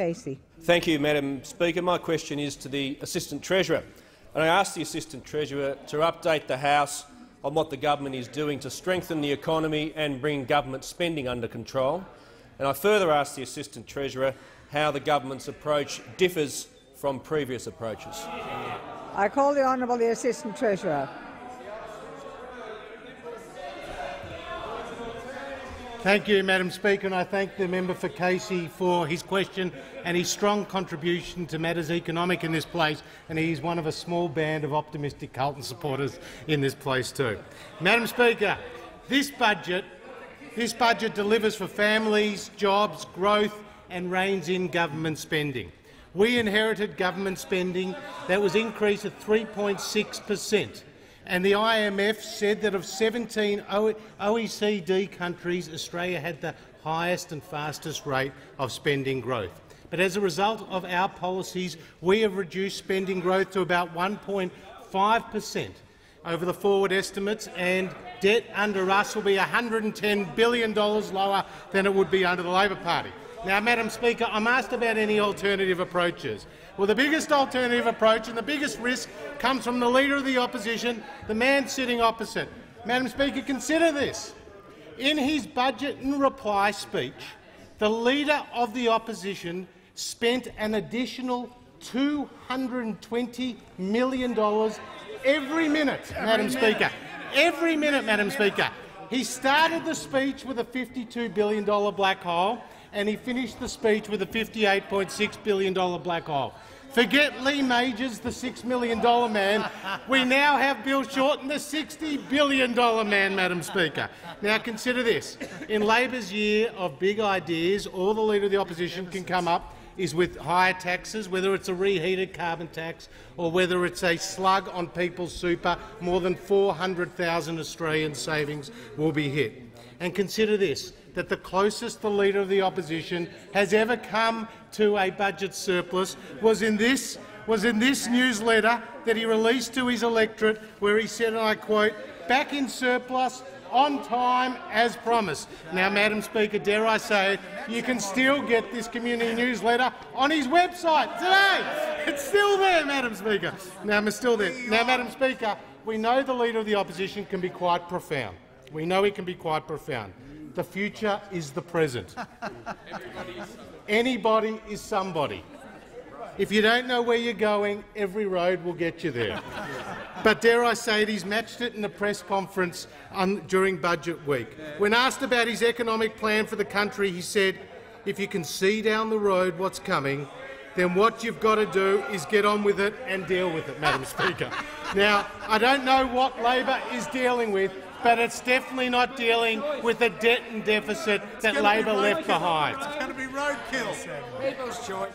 Casey. Thank you, Madam Speaker. My question is to the Assistant Treasurer, and I ask the Assistant Treasurer to update the House on what the government is doing to strengthen the economy and bring government spending under control. And I further ask the Assistant Treasurer how the government's approach differs from previous approaches. I call the Honourable the Assistant Treasurer. Thank you, Madam Speaker, and I thank the member for Casey for his question and his strong contribution to matters economic in this place, and he is one of a small band of optimistic Carlton supporters in this place too. Madam Speaker, this budget delivers for families, jobs, growth and reins in government spending. We inherited government spending that was increased at 3.6%. And the IMF said that of 17 OECD countries, Australia had the highest and fastest rate of spending growth. But as a result of our policies, we have reduced spending growth to about 1.5% over the forward estimates, and debt under us will be $110 billion lower than it would be under the Labor Party. Now, Madam Speaker, I'm asked about any alternative approaches. Well, the biggest alternative approach and the biggest risk comes from the Leader of the Opposition, the man sitting opposite. Madam Speaker, consider this. In his budget and reply speech, the Leader of the Opposition spent an additional $220 million every minute, Madam Speaker. Every minute, Madam Speaker. He started the speech with a $52 billion black hole, and he finished the speech with a $58.6 billion black hole. Forget Lee Majors, the $6 million man. We now have Bill Shorten, the $60 billion man, Madam Speaker. Now consider this. In Labor's year of big ideas, all the Leader of the Opposition can come up is with higher taxes, whether it's a reheated carbon tax or whether it's a slug on people's super. More than 400,000 Australian savings will be hit. And consider this, that the closest the Leader of the Opposition has ever come to a budget surplus was in this newsletter that he released to his electorate, where he said, and I quote, "Back in surplus, on time as promised." Now, Madam Speaker, dare I say it, you can still get this community newsletter on his website today. It's still there, Madam Speaker. Now, it's still there. Now, Madam Speaker, we know the Leader of the Opposition can be quite profound. We know he can be quite profound. The future is the present. Anybody is somebody. If you don't know where you're going, every road will get you there. But dare I say it, he's matched it in a press conference during Budget Week. When asked about his economic plan for the country, he said, "If you can see down the road what's coming, then what you've got to do is get on with it and deal with it," Madam Speaker. Now, I don't know what Labor is dealing with, but it's definitely not dealing with the debt and deficit that Labor left behind. It's going to be roadkill. People's choice.